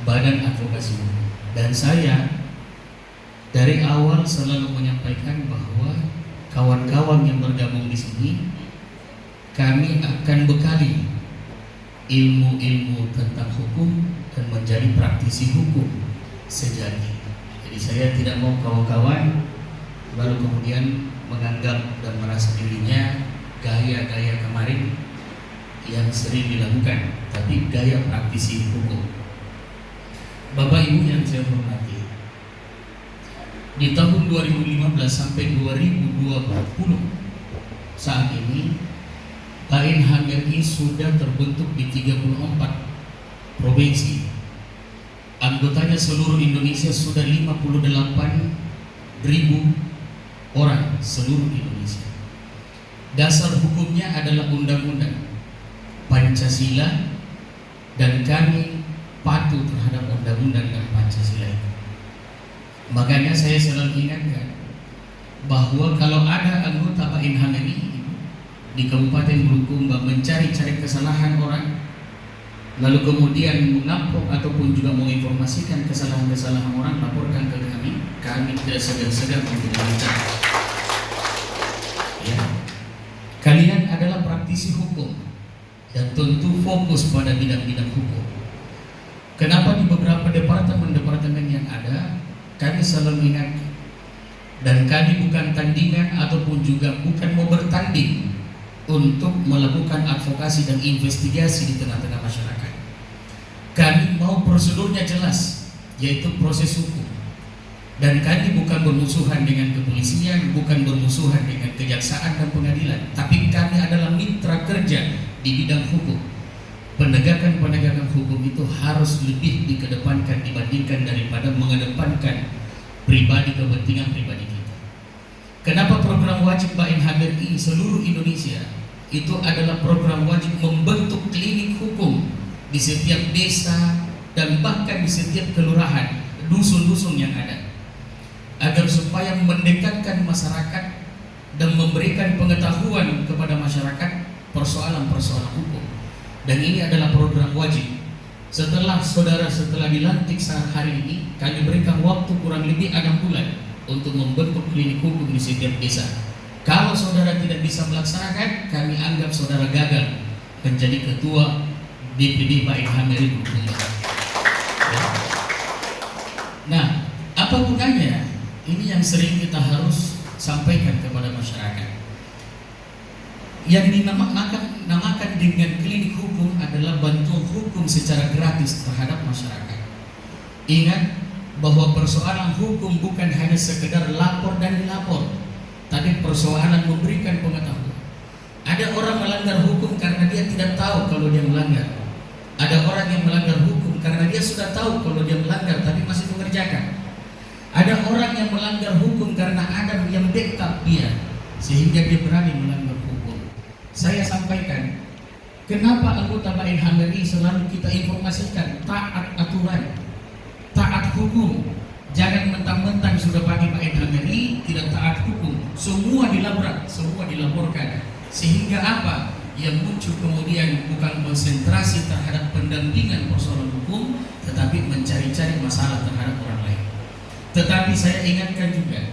Badan Advokasi Hukum. Dan saya dari awal selalu menyampaikan bahwa kawan-kawan yang bergabung di sini, kami akan bekali ilmu-ilmu tentang hukum dan menjadi praktisi hukum sejati. Jadi saya tidak mau kawan-kawan lalu kemudian menganggap dan merasa dirinya gaya-gaya kemarin yang sering dilakukan, tapi gaya praktisi hukum. Bapak Ibu yang saya hormati, di tahun 2015 sampai 2020 saat ini KNH RI sudah terbentuk di 34 provinsi. Anggotanya seluruh Indonesia sudah 58.000 orang seluruh Indonesia. Dasar hukumnya adalah Undang-Undang Pancasila, dan kami patuh terhadap Undang-Undang dan Pancasila itu. Makanya saya selalu ingatkan bahwa kalau ada anggota KNH RI di Kabupaten Bulukumba mencari-cari kesalahan orang, lalu kemudian mengampok ataupun juga menginformasikan kesalahan-kesalahan orang, laporkan ke kami. Kami tidak segan-segan untuk meminta. Ya. Kalian adalah praktisi hukum dan tentu fokus pada bidang-bidang hukum. Kenapa di beberapa departemen-departemen yang ada kami selalu ingatkan, dan kami bukan tandingan ataupun juga bukan mau bertanding untuk melakukan advokasi dan investigasi di tengah-tengah masyarakat. Kami mau prosedurnya jelas, yaitu proses hukum. Dan kami bukan bermusuhan dengan kepolisian, bukan bermusuhan dengan kejaksaan dan pengadilan, tapi kami adalah mitra kerja di bidang hukum. Penegakan hukum itu harus lebih dikedepankan dibandingkan daripada mengedepankan kepentingan pribadi kita. Kenapa program wajib KNH RI seluruh Indonesia itu adalah program wajib membentuk klinik hukum di setiap desa dan bahkan di setiap kelurahan, dusun-dusun yang ada, agar supaya mendekatkan masyarakat dan memberikan pengetahuan kepada masyarakat persoalan-persoalan hukum. Dan ini adalah program wajib. Setelah dilantik saat hari ini, kami berikan waktu kurang lebih 6 bulan untuk membentuk klinik hukum di setiap desa. Kalau saudara tidak bisa melaksanakan, kami anggap saudara gagal menjadi ketua DPD KNH RI Bulukumba. Nah, apa gunanya? Ini yang sering kita harus sampaikan kepada masyarakat. Yang dinamakan dengan klinik hukum adalah bantuan hukum secara gratis terhadap masyarakat. Ingat bahwa persoalan hukum bukan hanya sekedar lapor dan dilapor, tapi persoalan memberikan pengetahuan. Ada orang melanggar hukum karena dia tidak tahu kalau dia melanggar. Ada orang yang melanggar hukum karena dia sudah tahu kalau dia melanggar tapi masih mengerjakan. Ada orang yang melanggar hukum karena ada yang backup dia sehingga dia berani melanggar hukum. Saya sampaikan, kenapa anggota KNH RI selalu kita informasikan taat aturan, taat hukum. Jangan mentang-mentang sudah pakai KNH RI tidak taat hukum. Semua dilabrak, semua dilaporkan. Sehingga apa? Yang muncul kemudian bukan konsentrasi terhadap pendampingan persoalan hukum, tetapi mencari-cari masalah terhadap orang lain. Tetapi saya ingatkan juga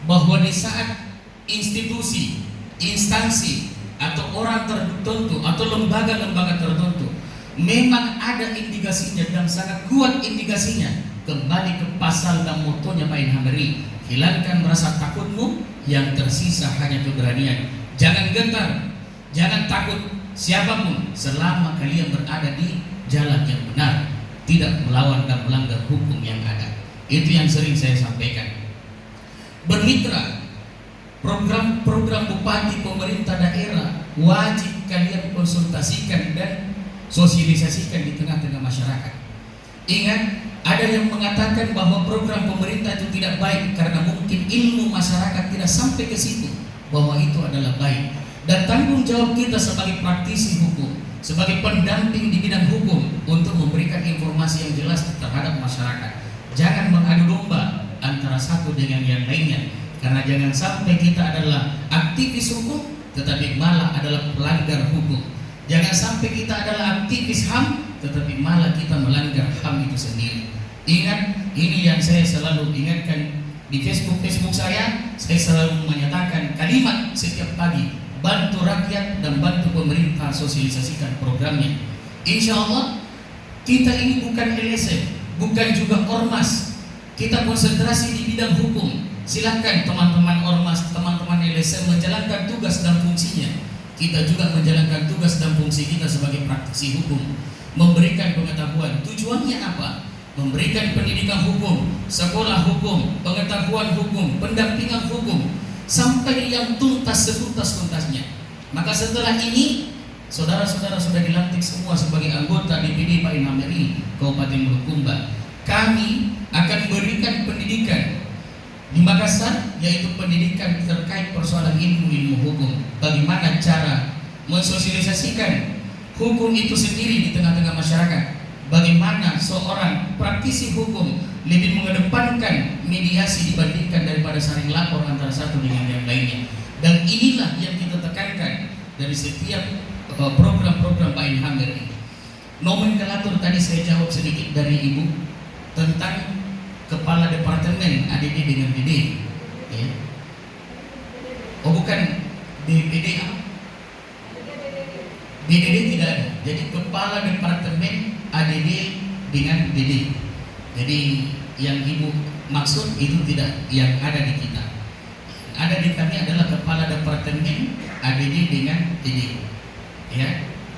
bahwa di saat institusi, instansi atau orang tertentu atau lembaga-lembaga tertentu memang ada indikasinya dan sangat kuat indikasinya, kembali ke pasal dan motonya KNH RI, hilangkan rasa takutmu, yang tersisa hanya keberanian. Jangan gentar, jangan takut siapapun selama kalian berada di jalan yang benar, tidak melawan dan melanggar hukum yang ada. Itu yang sering saya sampaikan. Bermitra, program-program bupati, pemerintah daerah wajib kalian konsultasikan dan sosialisasikan di tengah-tengah masyarakat. Ingat, ada yang mengatakan bahwa program pemerintah itu tidak baik karena mungkin ilmu masyarakat tidak sampai ke situ bahwa itu adalah baik. Dan tanggung jawab kita sebagai praktisi hukum, sebagai pendamping di bidang hukum untuk memberikan informasi yang jelas terhadap masyarakat. Jangan mengadu domba antara satu dengan yang lainnya, karena jangan sampai kita adalah aktivis hukum tetapi malah adalah pelanggar hukum. Jangan sampai kita adalah aktivis HAM tetapi malah kita melanggar HAM itu sendiri. Ingat, ini yang saya selalu ingatkan di Facebook saya selalu menyatakan kalimat setiap pagi, bantu rakyat dan bantu pemerintah sosialisasikan programnya. Insya Allah kita ini bukan LSM, bukan juga ormas. Kita konsentrasi di bidang hukum. Silakan teman-teman ormas, teman-teman LSM menjalankan tugas dan fungsinya. Kita juga menjalankan tugas dan fungsi kita sebagai praktisi hukum, memberikan pengetahuan. Tujuannya apa? Memberikan pendidikan hukum, sekolah hukum, pengetahuan hukum, pendampingan hukum, sampai yang tuntas setuntas-tuntasnya. Maka setelah ini, saudara-saudara sudah dilantik semua sebagai anggota DPD Pak Ilham RI Kabupaten Bulukumba. Kami akan berikan pendidikan di Makassar, yaitu pendidikan terkait persoalan ilmu hukum. Bagaimana cara mensosialisasikan hukum itu sendiri di tengah-tengah masyarakat. Bagaimana seorang praktisi hukum lebih mengedepankan mediasi dibandingkan daripada saling lapor antara satu dengan yang lainnya. Dan inilah yang kita tekankan dari setiap program-program Pak Ilham RI. Nomenklatur tadi saya jawab sedikit dari Ibu tentang kepala departemen ADD dengan DD, ya. Oh bukan, DPD apa? DDD tidak ada. Jadi kepala departemen ADD dengan DD. Jadi yang Ibu maksud itu tidak yang ada di kita. Ada di kami adalah kepala departemen ADD dengan DD, ya.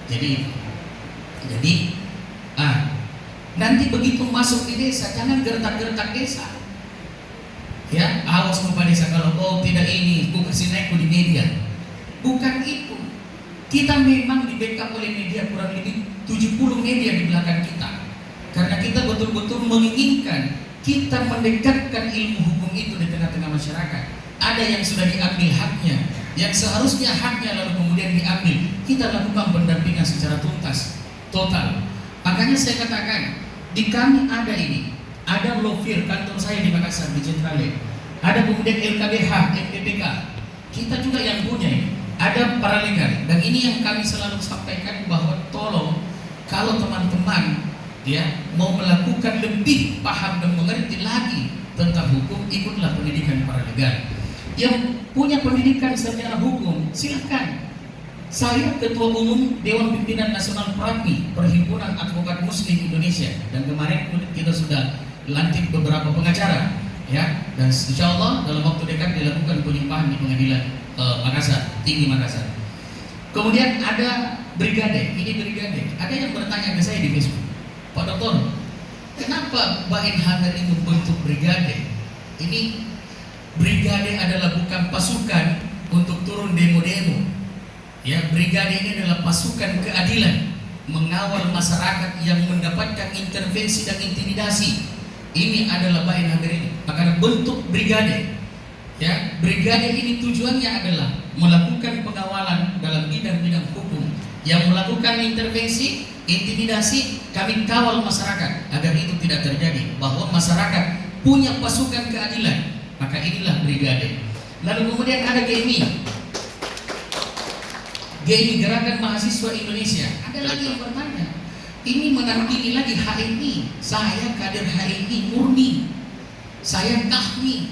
Jadi nanti begitu masuk di desa, jangan gertak-gertak desa. Ya, awas Bapak desa kalau tidak ini, ku kasih naik di media. Bukan itu. Kita memang di backup oleh media, kurang lebih 70 media di belakang kita. Karena kita betul-betul menginginkan kita mendekatkan ilmu hukum itu di tengah-tengah masyarakat. Ada yang sudah diambil haknya, yang seharusnya haknya lalu kemudian diambil. Kita lakukan pendampingan secara tuntas, total. Makanya saya katakan, di kami ada ini, ada Lofir, kantor saya di Makassar, di Centrale, ada kemudian LKBH, MPPK, kita juga yang punya ini, ada paralegal. Dan ini yang kami selalu sampaikan bahwa tolong kalau teman-teman ya mau melakukan lebih paham dan mengerti lagi tentang hukum, ikutlah pendidikan paralegal. Yang punya pendidikan secara hukum, silakan. Saya Ketua Umum Dewan Pimpinan Nasional PRAPMI, Perhimpunan Advokat Muslim Indonesia, dan kemarin kita sudah lantik beberapa pengacara, ya. Dan insya Allah dalam waktu dekat dilakukan penyimpanan di pengadilan Makassar, tinggi Makassar. Kemudian ada brigade, ini brigade. Ada yang bertanya ke saya di Facebook, Pak Dokter, kenapa Pak Ilham RI membentuk brigade? Ini brigade adalah bukan pasukan untuk turun demo-demo. Ya, brigade ini adalah pasukan keadilan, mengawal masyarakat yang mendapatkan intervensi dan intimidasi. Ini adalah Pak Ilham RI. Maka bentuk brigade. Ya, brigade ini tujuannya adalah melakukan pengawalan dalam bidang-bidang hukum. Yang melakukan intervensi, intimidasi, kami kawal masyarakat agar itu tidak terjadi. Bahwa masyarakat punya pasukan keadilan. Maka inilah brigade. Lalu kemudian ada GMI. GMI, Gerakan Mahasiswa Indonesia. Ada lagi yang bertanya, ini menandingi lagi HMI. Saya kader HMI murni, saya KAHMI,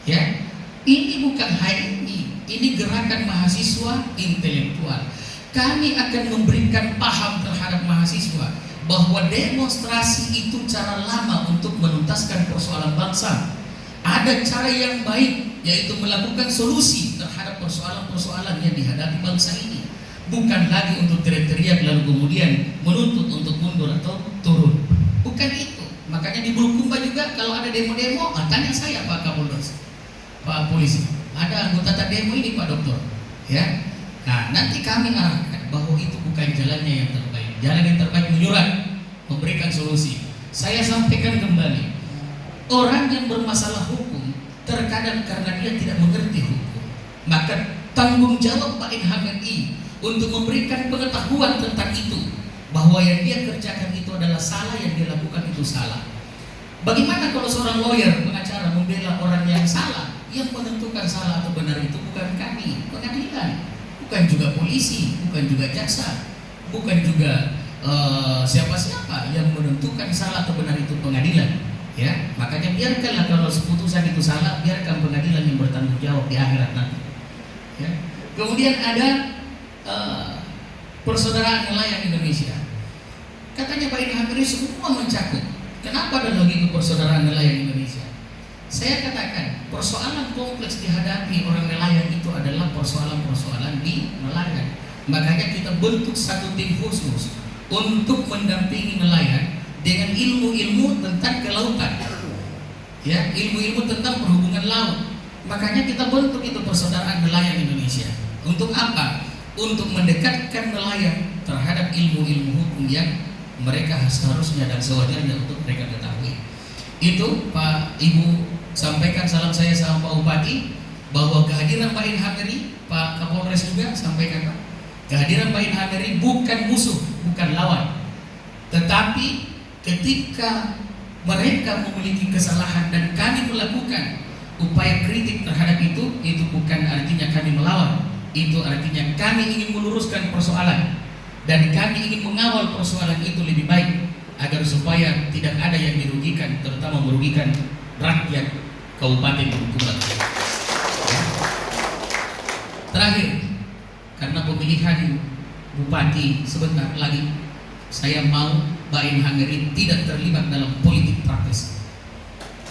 ya. Ini bukan HMI, ini Gerakan Mahasiswa Intelektual. Kami akan memberikan paham terhadap mahasiswa bahwa demonstrasi itu cara lama untuk menuntaskan persoalan bangsa. Ada cara yang baik, yaitu melakukan solusi terhadap persoalan-persoalan yang dihadapi bangsa ini. Bukan lagi untuk teriak-teriak lalu kemudian menuntut untuk mundur atau turun. Bukan itu. Makanya di Bulukumba juga kalau ada demo-demo, tanya saya Pak Kapolres, Pak Polisi, ada anggota tak demo ini Pak Dokter, ya. Nah, nanti kami arahkan bahwa itu bukan jalannya yang terbaik. Jalan yang terbaik menyurat, memberikan solusi. Saya sampaikan kembali, orang yang bermasalah hukum terkadang karena dia tidak mengerti hukum, maka tanggung jawab Pak Ilham RI untuk memberikan pengetahuan tentang itu, bahwa yang dia kerjakan itu adalah salah, yang dia lakukan itu salah. Bagaimana kalau seorang lawyer, pengacara membela orang yang salah? Yang menentukan salah atau benar itu bukan kami, pengadilan, bukan juga polisi, bukan juga jaksa, bukan juga siapa-siapa yang menentukan salah atau benar itu pengadilan, ya. Makanya biarkanlah kalau keputusan itu salah, biarkan pengadilan yang bertanggung jawab di akhirat nanti, ya. Kemudian ada persaudaraan nelayan Indonesia. Katanya Pak Ilham ini semua mencakup. Kenapa ada lagi persaudaraan nelayan Indonesia? Saya katakan persoalan kompleks dihadapi orang nelayan itu adalah persoalan-persoalan di nelayan. Makanya kita bentuk satu tim khusus untuk mendampingi nelayan dengan ilmu-ilmu tentang kelautan, ya, ilmu-ilmu tentang perhubungan laut. Makanya kita bentuk itu persaudaraan nelayan Indonesia. Untuk apa? Untuk mendekatkan nelayan terhadap ilmu-ilmu hukum yang mereka seharusnya dan sewajarnya untuk mereka ketahui. Itu Pak Ibu sampaikan salam saya sama Pak Bupati, bahwa kehadiran Pak Ilham ini, Pak Kapolres juga sampaikan Pak, kehadiran Pak Ilham ini bukan musuh, bukan lawan. Tetapi ketika mereka memiliki kesalahan dan kami melakukan upaya kritik terhadap itu bukan artinya kami melawan. Itu artinya kami ingin meluruskan persoalan dan kami ingin mengawal persoalan itu lebih baik agar supaya tidak ada yang dirugikan, terutama merugikan rakyat Kabupaten Bulukumba. Terakhir, karena pemilihan bupati sebentar lagi, saya mau Mbak Ilham ini tidak terlibat dalam politik praktis.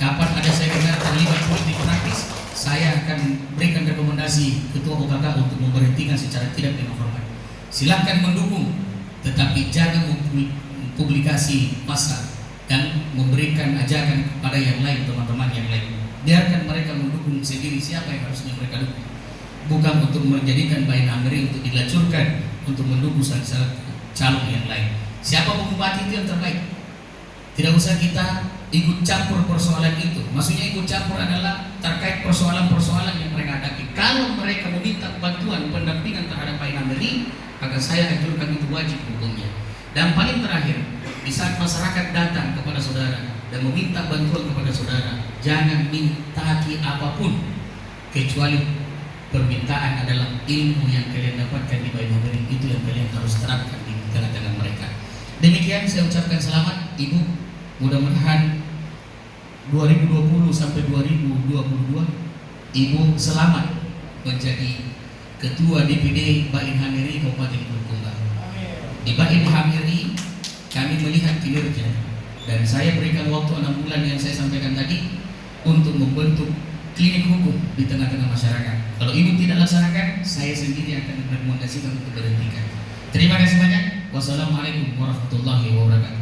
Kapan ada saya dengar terlibat politik praktis, saya akan berikan rekomendasi Ketua OKK untuk memberhentikan secara tidak dengan hormat. Silakan mendukung, tetapi jangan mempublikasi massa dan memberikan ajakan kepada yang lain, teman-teman yang lain. Biarkan mereka mendukung sendiri siapa yang harusnya mereka dukung. Bukan untuk menjadikan Mbak Ilham ini untuk dilacurkan untuk mendukung salah calon yang lain. Siapa bupati itu yang terbaik? Tidak usah kita ikut campur persoalan itu. Maksudnya ikut campur adalah terkait persoalan-persoalan yang mereka hadapi. Kalau mereka meminta bantuan pendampingan terhadap Pak Ilham ini, maka saya ajukan itu wajib hukumnya. Dan paling terakhir, di saat masyarakat datang kepada saudara dan meminta bantuan kepada saudara, jangan minta apapun kecuali permintaan adalah ilmu yang kalian dapatkan di Pak Ilham ini. Itu yang kalian harus terapkan di tengah-tengah mereka. Demikian saya ucapkan selamat Ibu. Mudah-mudahan 2020 sampai 2022 Ibu selamat menjadi Ketua DPD Mbak Ilham Eri Kabupaten Bulukumba. Di Mbak Ilham Eri kami melihat kinerja dan saya berikan waktu 6 bulan yang saya sampaikan tadi untuk membentuk klinik hukum di tengah-tengah masyarakat. Kalau Ibu tidak laksanakan, saya sendiri akan merekomendasikan untuk berhentikan. Terima kasih banyak. Wassalamualaikum warahmatullahi wabarakatuh.